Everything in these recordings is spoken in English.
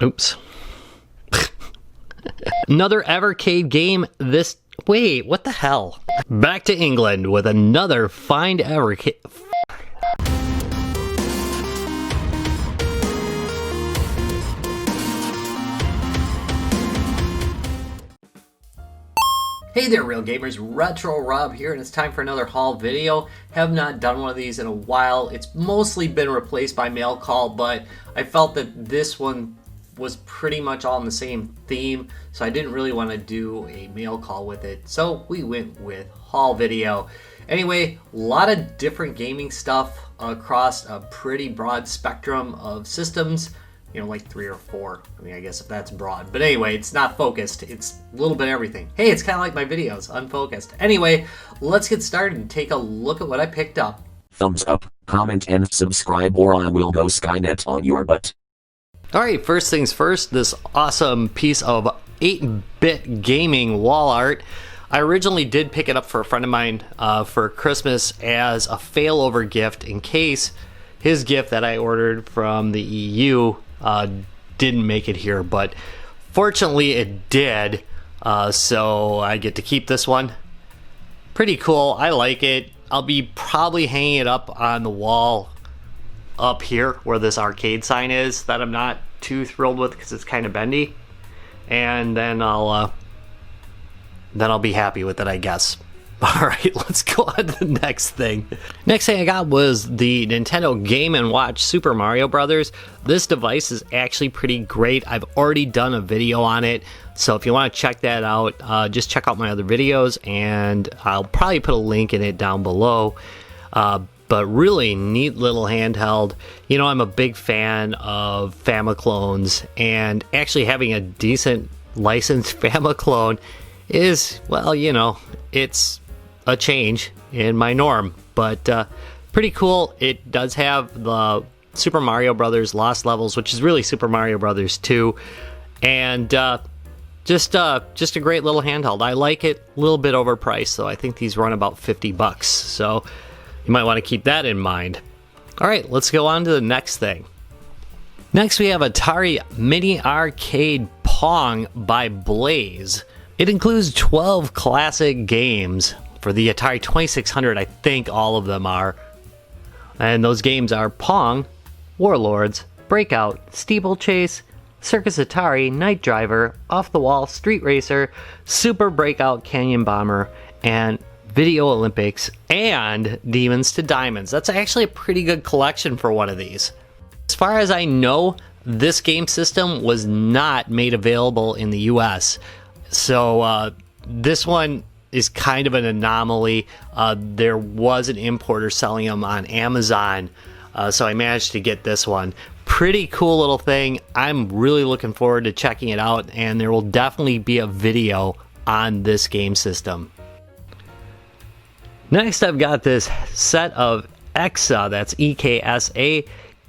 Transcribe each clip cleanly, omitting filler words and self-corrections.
Oops. Another Evercade game this... Wait, what the hell? Back to England with another Find Evercade... Hey there, real gamers, Retro Rob here, and it's time for another haul video. Have not done one of these in a while. It's mostly been replaced by mail call, but I felt that this one was pretty much all in the same theme, so I didn't really want to do a mail call with it, so we went with haul video. Anyway, a lot of different gaming stuff across a pretty broad spectrum of systems. You know, like 3 or 4. I mean, I guess if that's broad. But anyway, it's not focused. It's a little bit everything. Hey, it's kind of like my videos, unfocused. Anyway, let's get started and take a look at what I picked up. Thumbs up, comment, and subscribe, or I will go Skynet on your butt. Alright, first things first, this awesome piece of 8-bit gaming wall art. I originally did pick it up for a friend of mine for Christmas as a failover gift in case his gift that I ordered from the EU didn't make it here, but fortunately it did, so I get to keep this one. Pretty cool. I like it. I'll be probably hanging it up on the wall up here where this arcade sign is that I'm not too thrilled with because it's kind of bendy, and then I'll be happy with it, I guess. Alright, let's go on to the next thing. Next thing I got was the Nintendo Game & Watch Super Mario Brothers. This device is actually pretty great. I've already done a video on it, so if you want to check that out, just check out my other videos, and I'll probably put a link in it down below. But really neat little handheld. You know, I'm a big fan of Famiclones, and actually having a decent licensed Famiclone is, well, you know, it's a change in my norm, but pretty cool. It does have the Super Mario Brothers Lost Levels, which is really Super Mario Brothers 2, and just a great little handheld. I like it. A little bit overpriced, though. I think these run about 50 bucks, so you might want to keep that in mind. All right, let's go on to the next thing. Next, we have Atari Mini Arcade Pong by Blaze. It includes 12 classic games for the Atari 2600, I think all of them are. And those games are Pong, Warlords, Breakout, Steeplechase, Circus Atari, Night Driver, Off the Wall, Street Racer, Super Breakout, Canyon Bomber, and Video Olympics, and Demons to Diamonds. That's actually a pretty good collection for one of these. As far as I know, this game system was not made available in the US, so this one is kind of an anomaly. There was an importer selling them on Amazon, so I managed to get this one. Pretty cool little thing. I'm really looking forward to checking it out, and there will definitely be a video on this game system. Next, I've got this set of EKSA, that's EKSA,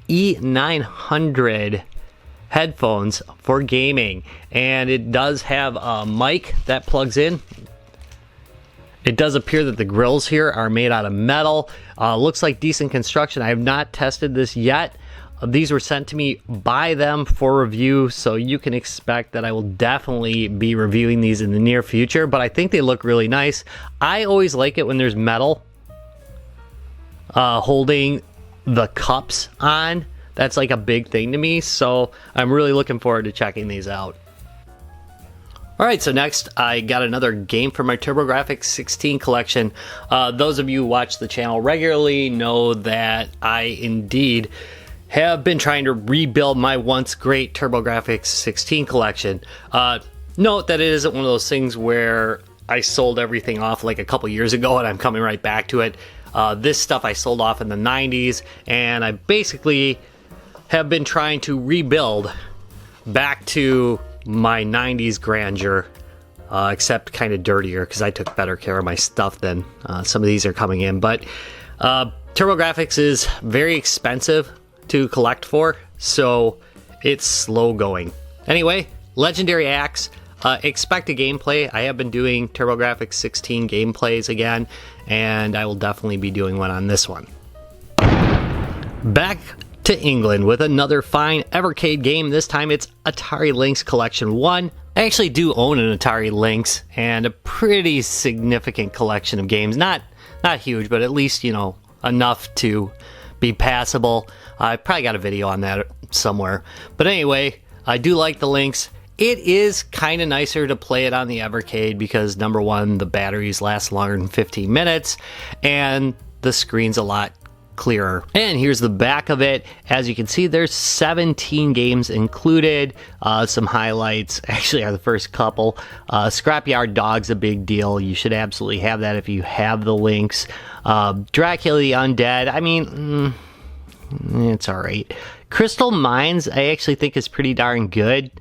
E900 headphones for gaming, and it does have a mic that plugs in. It does appear that the grills here are made out of metal. Looks like decent construction. I have not tested this yet. These were sent to me by them for review, so you can expect that I will definitely be reviewing these in the near future, but I think they look really nice. I always like it when there's metal holding the cups on. That's like a big thing to me, so I'm really looking forward to checking these out. Alright, so next I got another game for my TurboGrafx 16 collection. Those of you who watch the channel regularly know that I indeed have been trying to rebuild my once great TurboGrafx 16 collection. Note that it isn't one of those things where I sold everything off like a couple years ago and I'm coming right back to it. This stuff I sold off in the 90s, and I basically have been trying to rebuild back to my 90s grandeur, except kind of dirtier because I took better care of my stuff than some of these are coming in. But TurboGrafx is very expensive to collect for, so it's slow going. Anyway, Legendary Axe, expect a gameplay. I have been doing TurboGrafx 16 gameplays again, and I will definitely be doing one on this one. Back to England with another fine Evercade game. This time it's Atari Lynx Collection 1. I actually do own an Atari Lynx and a pretty significant collection of games. Not huge, but at least, you know, enough to be passable. I probably got a video on that somewhere. But anyway, I do like the Lynx. It is kind of nicer to play it on the Evercade because, number one, the batteries last longer than 15 minutes, and the screen's a lot clearer. And here's the back of it. As you can see, there's 17 games included. Some highlights actually are the first couple. Scrapyard Dog's a big deal. You should absolutely have that if you have the Lynx. Dracula the Undead, I mean, it's alright. Crystal Mines, I actually think is pretty darn good.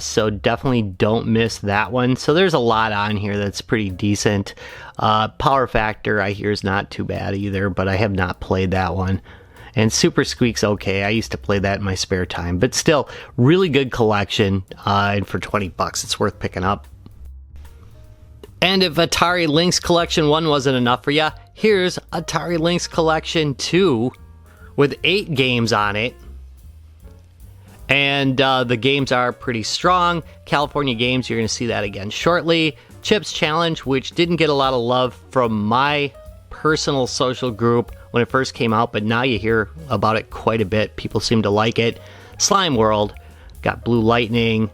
So definitely don't miss that one. So there's a lot on here that's pretty decent. Power Factor, I hear, is not too bad either, but I have not played that one. And Super Squeak's okay. I used to play that in my spare time, but still, really good collection. And for 20 bucks, it's worth picking up. And if Atari Lynx Collection 1 wasn't enough for you, here's Atari Lynx Collection 2 with 8 games on it. And the games are pretty strong. California Games, you're going to see that again shortly. Chips Challenge, which didn't get a lot of love from my personal social group when it first came out, but now you hear about it quite a bit. People seem to like it. Slime World, got Blue Lightning.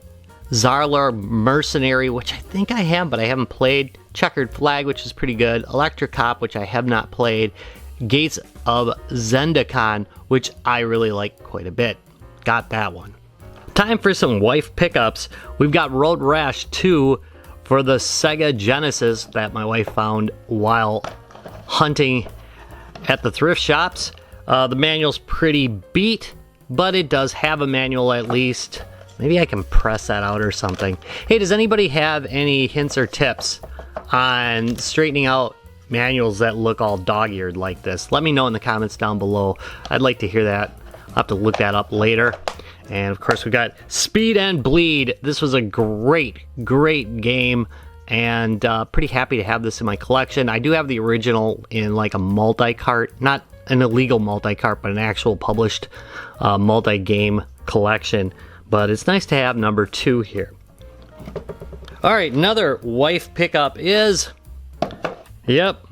Zarlar Mercenary, which I think I have, but I haven't played. Checkered Flag, which is pretty good. Electric Cop, which I have not played. Gates of Zendikon, which I really like quite a bit. Got that one. Time for some wife pickups. We've got Road Rash 2 for the Sega Genesis that my wife found while hunting at the thrift shops. The manual's pretty beat, but it does have a manual at least. Maybe I can press that out or something. Hey, does anybody have any hints or tips on straightening out manuals that look all dog-eared like this? Let me know in the comments down below. I'd like to hear that. I'll have to look that up later. And of course, we got Speed and Bleed. This was a great game, and pretty happy to have this in my collection. I do have the original in like a multi-cart, not an illegal multi-cart, but an actual published multi-game collection. But it's nice to have number 2 here. All right, another wife pickup is, yep,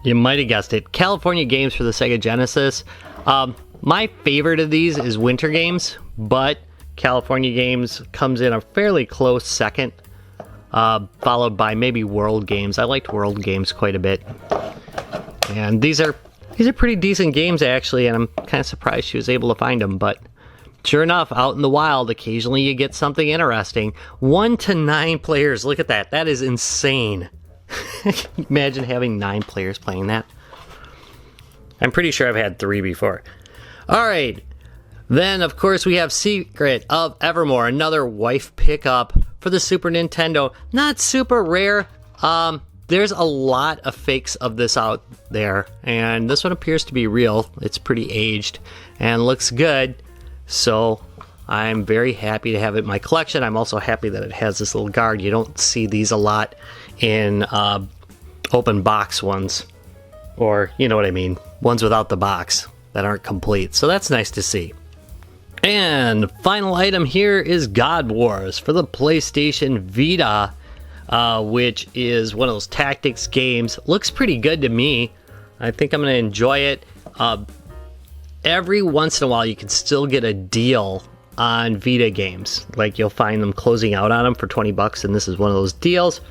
you might have guessed it, California Games for the Sega Genesis. My favorite of these is Winter Games, but California Games comes in a fairly close second, followed by maybe World Games. I liked World Games quite a bit. And these are pretty decent games, actually, and I'm kind of surprised she was able to find them, but sure enough, out in the wild, occasionally you get something interesting. 1 to 9 players, look at that. That is insane. Imagine having 9 players playing that. I'm pretty sure I've had 3 before. All right, then of course we have Secret of Evermore, another wife pickup for the Super Nintendo. Not super rare. There's a lot of fakes of this out there, and this one appears to be real. It's pretty aged and looks good, so I'm very happy to have it in my collection. I'm also happy that it has this little guard. You don't see these a lot in open box ones, or you know what I mean, ones without the box that aren't complete. So that's nice to see. And final item here is God Wars for the PlayStation Vita, which is one of those tactics games. Looks pretty good to me. I think I'm going to enjoy it. Every once in a while you can still get a deal on Vita games. Like you'll find them closing out on them for 20 bucks, and this is one of those deals.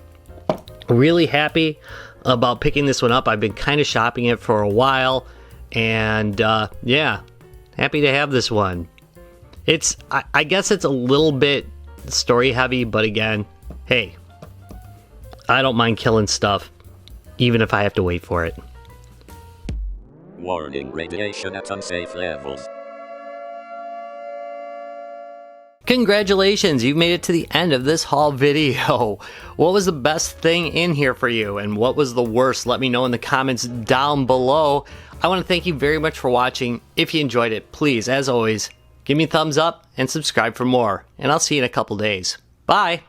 Really happy about picking this one up. I've been kind of shopping it for a while, and yeah, happy to have this one. I guess it's a little bit story heavy, but again, hey, I don't mind killing stuff, even if I have to wait for it. Warning: radiation at unsafe levels. Congratulations, you've made it to the end of this haul video. What was the best thing in here for you, and what was the worst? Let me know in the comments down below. I want to thank you very much for watching. If you enjoyed it, please, as always, give me a thumbs up and subscribe for more, and I'll see you in a couple days. Bye!